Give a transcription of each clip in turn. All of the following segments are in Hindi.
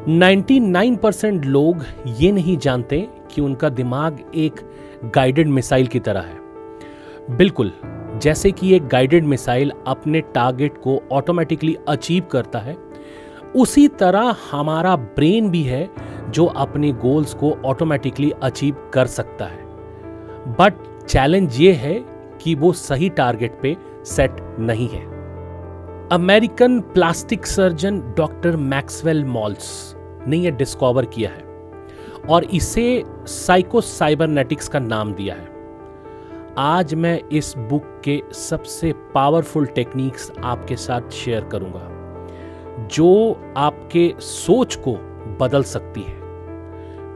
99% लोग ये नहीं जानते कि उनका दिमाग एक गाइडेड मिसाइल की तरह है। बिल्कुल जैसे कि एक गाइडेड मिसाइल अपने टारगेट को ऑटोमेटिकली अचीव करता है, उसी तरह हमारा ब्रेन भी है जो अपने गोल्स को ऑटोमेटिकली अचीव कर सकता है। बट चैलेंज ये है कि वो सही टारगेट पे सेट नहीं है। American plastic surgeon doctor Maxwell malls ने यह डिस्कवर किया है और इसे साइको साइबरनेटिक्स का नाम दिया है। आज मैं इस बुक के सबसे पावरफुल टेक्निक्स आपके साथ शेयर करूंगा जो आपके सोच को बदल सकती है।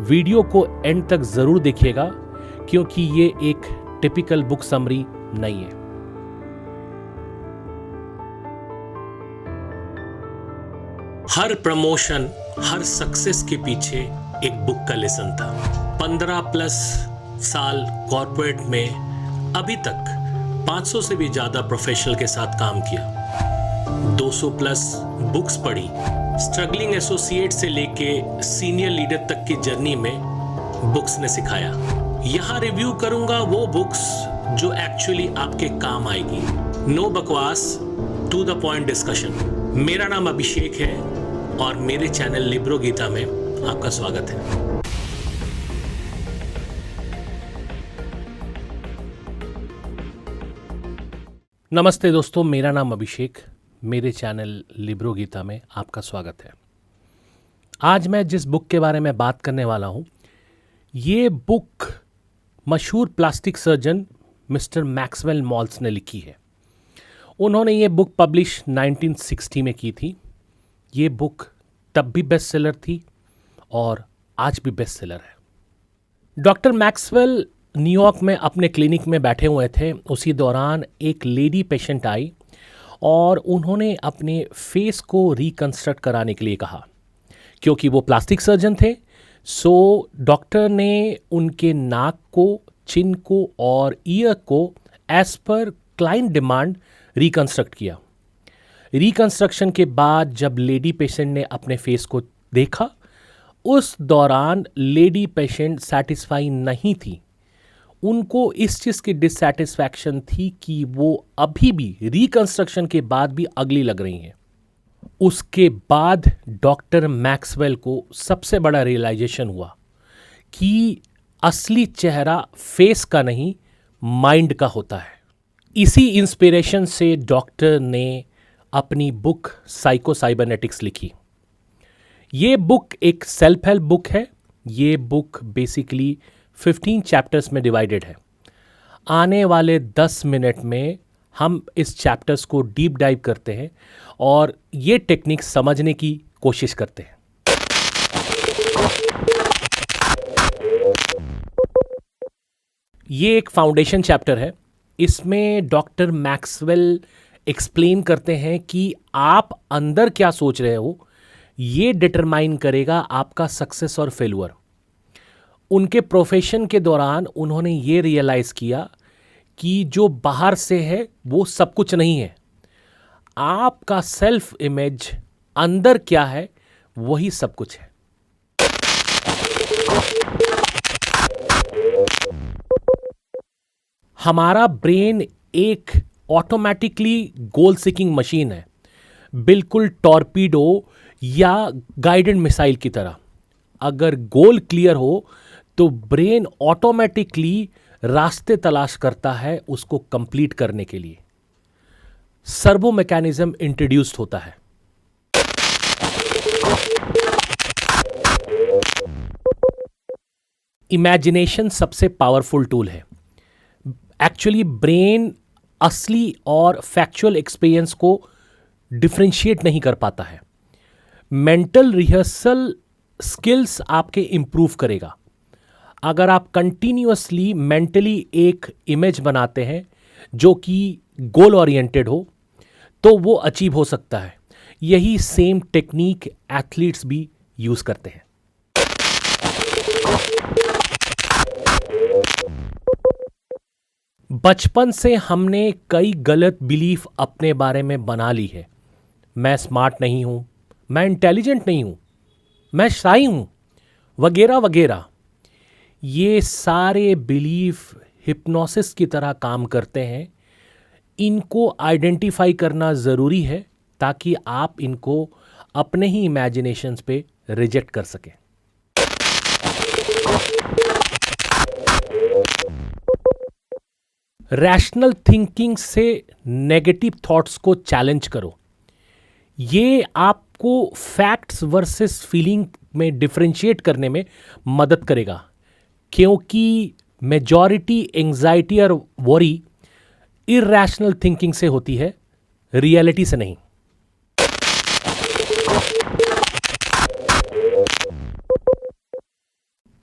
वीडियो को एंड तक जरूर देखिएगा क्योंकि ये एक टिपिकल बुक समरी नहीं है। हर प्रमोशन, हर सक्सेस के पीछे एक बुक का लेसन था। 15+ साल कॉर्पोरेट में अभी तक 500 से भी ज्यादा प्रोफेशनल के साथ काम किया, 200+ बुक्स पढ़ी, स्ट्रगलिंग एसोसिएट से लेके सीनियर लीडर तक की जर्नी में बुक्स ने सिखाया। यहाँ रिव्यू करूंगा वो बुक्स जो एक्चुअली आपके काम आएगी। नो बकवास, टू द पॉइंट डिस्कशन। मेरा नाम अभिषेक है और मेरे चैनल लिब्रो गीता में आपका स्वागत है। नमस्ते दोस्तों, मेरा नाम अभिषेक, मेरे चैनल लिब्रो गीता में आपका स्वागत है। आज मैं जिस बुक के बारे में बात करने वाला हूं, ये बुक मशहूर plastic surgeon mister Maxwell malls ने लिखी है। उन्होंने ये बुक पब्लिश 1960 में की थी। ये बुक तब भी बेस्ट सेलर थी और आज भी बेस्ट सेलर है। डॉक्टर मैक्सवेल न्यूयॉर्क में अपने क्लिनिक में बैठे हुए थे। उसी दौरान एक लेडी पेशेंट आई और उन्होंने अपने फेस को रिकंस्ट्रक्ट कराने के लिए कहा। क्योंकि वो प्लास्टिक सर्जन थे, सो डॉक्टर ने उनके नाक को, चिन को और ईयर को एज पर क्लाइंट डिमांड रिकंस्ट्रक्ट किया। रिकंस्ट्रक्शन के बाद जब लेडी पेशेंट ने अपने फेस को देखा, उस दौरान लेडी पेशेंट सेटिस्फाई नहीं थी। उनको इस चीज़ की डिससेटिस्फैक्शन थी कि वो अभी भी रिकंस्ट्रक्शन के बाद भी अगली लग रही हैं। उसके बाद डॉक्टर मैक्सवेल को सबसे बड़ा रियलाइजेशन हुआ कि असली चेहरा फेस का नहीं, माइंड का होता है। इसी इंस्पिरेशन से डॉक्टर ने अपनी बुक साइको साइबरनेटिक्स लिखी। ये बुक एक सेल्फ हेल्प बुक है। ये बुक बेसिकली 15 चैप्टर्स में डिवाइडेड है। आने वाले 10 मिनट में हम इस चैप्टर्स को डीप डाइव करते हैं और ये टेक्निक समझने की कोशिश करते हैं। ये एक फाउंडेशन चैप्टर है। इसमें डॉक्टर मैक्सवेल एक्सप्लेन करते हैं कि आप अंदर क्या सोच रहे हो, ये डिटरमाइन करेगा आपका सक्सेस और फेल्यूर। उनके प्रोफेशन के दौरान उन्होंने ये रियलाइज़ किया कि जो बाहर से है वो सब कुछ नहीं है। आपका सेल्फ इमेज अंदर क्या है, वही सब कुछ है। हमारा ब्रेन एक ऑटोमेटिकली गोल सीकिंग मशीन है, बिल्कुल टॉर्पीडो या गाइडेड मिसाइल की तरह। अगर गोल क्लियर हो तो ब्रेन ऑटोमेटिकली रास्ते तलाश करता है उसको कंप्लीट करने के लिए। सर्वो मैकेनिज्म इंट्रोड्यूस्ड होता है। इमेजिनेशन सबसे पावरफुल टूल है। एक्चुअली ब्रेन असली और फैक्चुअल एक्सपीरियंस को डिफरेंशिएट नहीं कर पाता है। मेंटल रिहर्सल स्किल्स आपके इंप्रूव करेगा। अगर आप कंटिन्यूअसली मेंटली एक इमेज बनाते हैं जो कि गोल ओरिएंटेड हो, तो वो अचीव हो सकता है। यही सेम टेक्निक एथलीट्स भी यूज करते हैं। बचपन से हमने कई गलत बिलीफ अपने बारे में बना ली है। मैं स्मार्ट नहीं हूं, मैं इंटेलिजेंट नहीं हूं, मैं शाही हूँ, वगैरह वगैरह। ये सारे बिलीफ हिप्नोसिस की तरह काम करते हैं। इनको आइडेंटिफाई करना ज़रूरी है ताकि आप इनको अपने ही इमेजिनेशंस पे रिजेक्ट कर सकें। रैशनल थिंकिंग से नेगेटिव थॉट्स को चैलेंज करो। ये आपको फैक्ट्स वर्सेस फीलिंग में डिफरेंशिएट करने में मदद करेगा, क्योंकि मेजॉरिटी एंजाइटी और वरी इरैशनल थिंकिंग से होती है, रियलिटी से नहीं।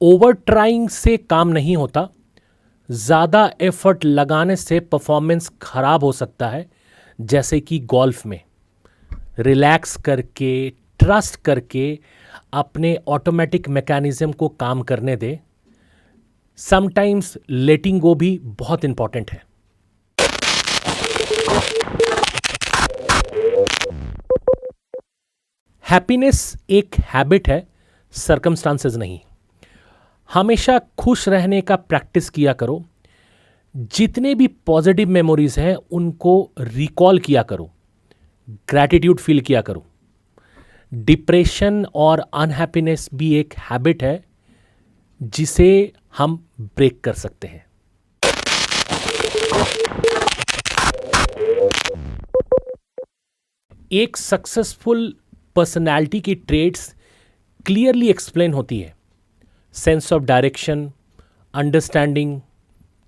ओवर ट्राइंग से काम नहीं होता। ज़्यादा एफर्ट लगाने से परफॉर्मेंस खराब हो सकता है, जैसे कि गोल्फ में। रिलैक्स करके, ट्रस्ट करके अपने ऑटोमेटिक मैकेनिज्म को काम करने दे। समटाइम्स लेटिंग गो भी बहुत इंपॉर्टेंट है। हैप्पीनेस एक हैबिट है, सर्कमस्टांसेस नहीं। हमेशा खुश रहने का प्रैक्टिस किया करो। जितने भी पॉजिटिव मेमोरीज हैं उनको रिकॉल किया करो। ग्रैटिट्यूड फील किया करो। डिप्रेशन और अनहैप्पीनेस भी एक हैबिट है जिसे हम ब्रेक कर सकते हैं। एक सक्सेसफुल पर्सनालिटी की ट्रेड्स क्लियरली एक्सप्लेन होती है। Sense of direction, understanding,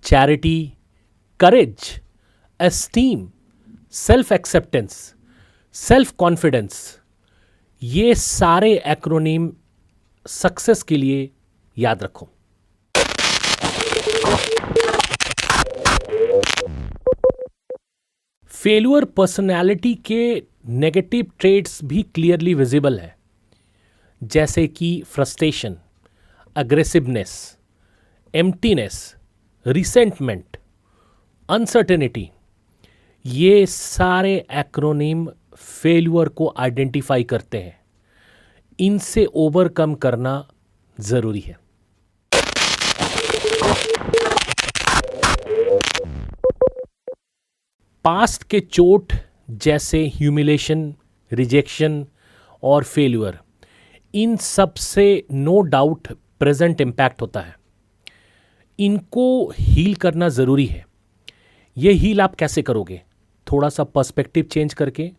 charity, courage, esteem, self acceptance, self confidence. ये सारे एक्रोनीम सक्सेस के लिए याद रखो। फेल्यूर पर्सनालिटी के नेगेटिव ट्रेड्स भी क्लियरली विजिबल है, जैसे कि frustration, aggressiveness, emptiness, resentment, uncertainty. ये सारे एक्रोनीम फेल्यूर को आइडेंटिफाई करते हैं। इनसे ओवरकम करना जरूरी है। पास्ट के चोट जैसे ह्यूमिलेशन, रिजेक्शन और फेल्यूर, इन सब से नो डाउट प्रेजेंट इम्पैक्ट होता है। इनको हील करना ज़रूरी है। ये हील आप कैसे करोगे? थोड़ा सा पर्सपेक्टिव चेंज करके,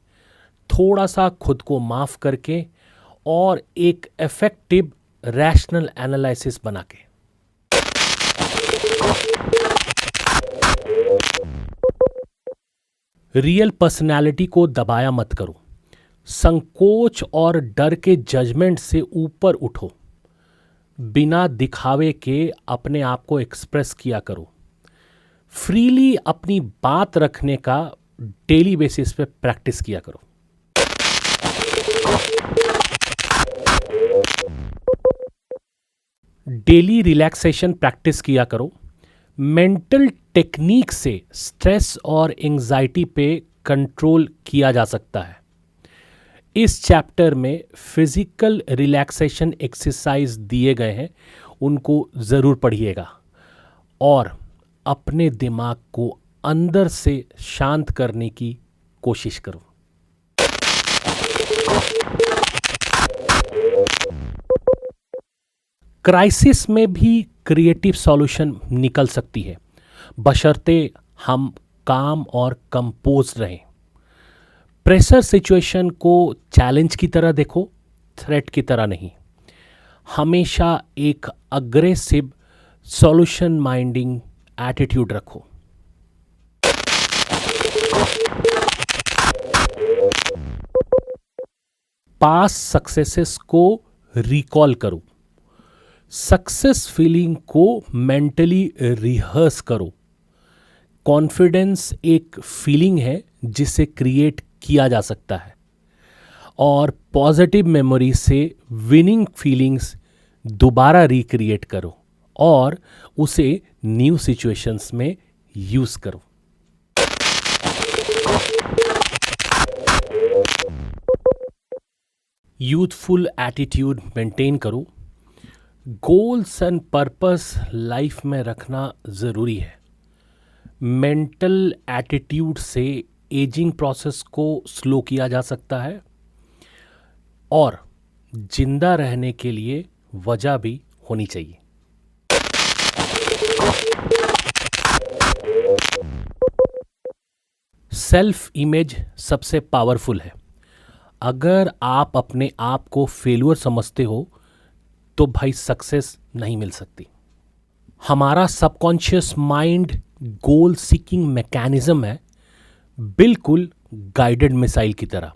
थोड़ा सा खुद को माफ़ करके, और एक इफेक्टिव रैशनल एनालिसिस बना के। रियल पर्सनैलिटी को दबाया मत करो। संकोच और डर के जजमेंट से ऊपर उठो। बिना दिखावे के अपने आप को एक्सप्रेस किया करो। फ्रीली अपनी बात रखने का डेली बेसिस पे प्रैक्टिस किया करो। डेली रिलैक्सेशन प्रैक्टिस किया करो। मेंटल टेक्निक से स्ट्रेस और एंजाइटी पे कंट्रोल किया जा सकता है। इस चैप्टर में फिजिकल रिलैक्सेशन एक्सरसाइज दिए गए हैं, उनको ज़रूर पढ़िएगा और अपने दिमाग को अंदर से शांत करने की कोशिश करो। क्राइसिस में भी क्रिएटिव सॉल्यूशन निकल सकती है, बशर्ते हम काम और कंपोज रहें। प्रेशर सिचुएशन को चैलेंज की तरह देखो, थ्रेट की तरह नहीं। हमेशा एक अग्रेसिव सॉल्यूशन माइंडिंग एटीट्यूड रखो। पास्ट सक्सेसेस को रिकॉल करो। सक्सेस फीलिंग को मेंटली रिहर्स करो। कॉन्फिडेंस एक फीलिंग है जिसे क्रिएट किया जा सकता है, और पॉजिटिव मेमोरी से विनिंग फीलिंग्स दोबारा रिक्रिएट करो और उसे न्यू सिचुएशंस में यूज करो। यूथफुल एटीट्यूड मेंटेन करो। गोल्स एंड पर्पस लाइफ में रखना ज़रूरी है। मेंटल एटीट्यूड से एजिंग प्रोसेस को स्लो किया जा सकता है और जिंदा रहने के लिए वजह भी होनी चाहिए। सेल्फ इमेज सबसे पावरफुल है। अगर आप अपने आप को फेल्यूर समझते हो तो भाई सक्सेस नहीं मिल सकती। हमारा subconscious mind goal seeking mechanism है, बिल्कुल गाइडेड मिसाइल की तरह।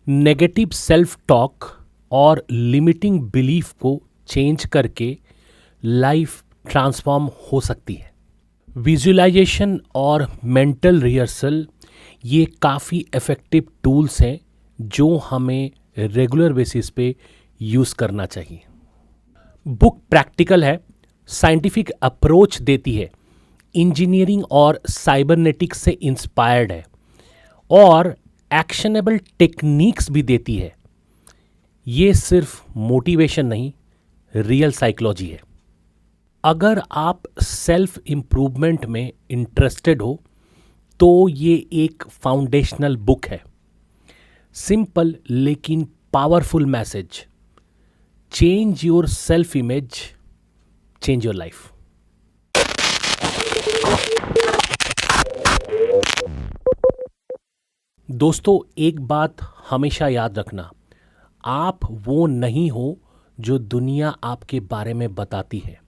नेगेटिव सेल्फ टॉक और लिमिटिंग बिलीफ को चेंज करके लाइफ ट्रांसफॉर्म हो सकती है। विजुअलाइजेशन और मेंटल रिहर्सल ये काफ़ी इफ़ेक्टिव टूल्स हैं जो हमें रेगुलर बेसिस पे यूज़ करना चाहिए। बुक प्रैक्टिकल है, साइंटिफिक अप्रोच देती है, इंजीनियरिंग और साइबरनेटिक्स से इंस्पायर्ड है और एक्शनेबल टेक्निक्स भी देती है। ये सिर्फ मोटिवेशन नहीं, रियल साइकोलॉजी है। अगर आप सेल्फ इम्प्रूवमेंट में इंटरेस्टेड हो तो ये एक फाउंडेशनल बुक है। सिंपल लेकिन powerful message, change your self image, change your life. दोस्तों, एक बात हमेशा याद रखना, आप वो नहीं हो जो दुनिया आपके बारे में बताती है।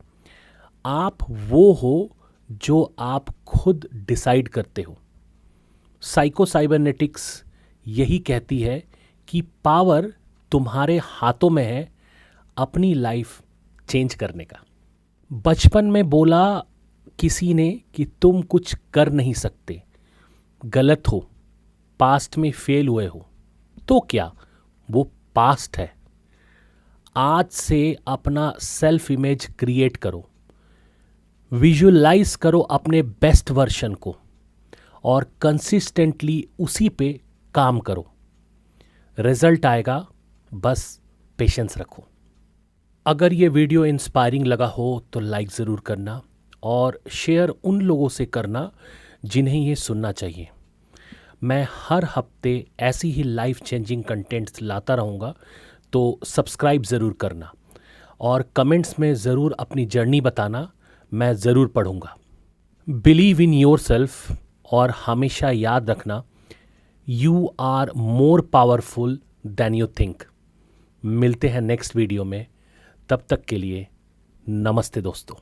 आप वो हो जो आप खुद डिसाइड करते हो। साइको साइबरनेटिक्स यही कहती है कि पावर तुम्हारे हाथों में है अपनी लाइफ चेंज करने का। बचपन में बोला किसी ने कि तुम कुछ कर नहीं सकते, गलत हो, पास्ट में फेल हुए हो, तो क्या, वो पास्ट है। आज से अपना सेल्फ इमेज क्रिएट करो, विजुअलाइज करो अपने बेस्ट वर्जन को और कंसिस्टेंटली उसी पे काम करो। रिजल्ट आएगा, बस पेशेंस रखो। अगर ये वीडियो इंस्पायरिंग लगा हो तो लाइक ज़रूर करना और शेयर उन लोगों से करना जिन्हें ये सुनना चाहिए। मैं हर हफ्ते ऐसी ही लाइफ चेंजिंग कंटेंट्स लाता रहूँगा, तो सब्सक्राइब ज़रूर करना और कमेंट्स में ज़रूर अपनी जर्नी बताना, मैं ज़रूर पढ़ूँगा। बिलीव इन योर सेल्फ और हमेशा याद रखना, you are more powerful than you think. मिलते हैं नेक्स्ट वीडियो में, तब तक के लिए नमस्ते दोस्तों।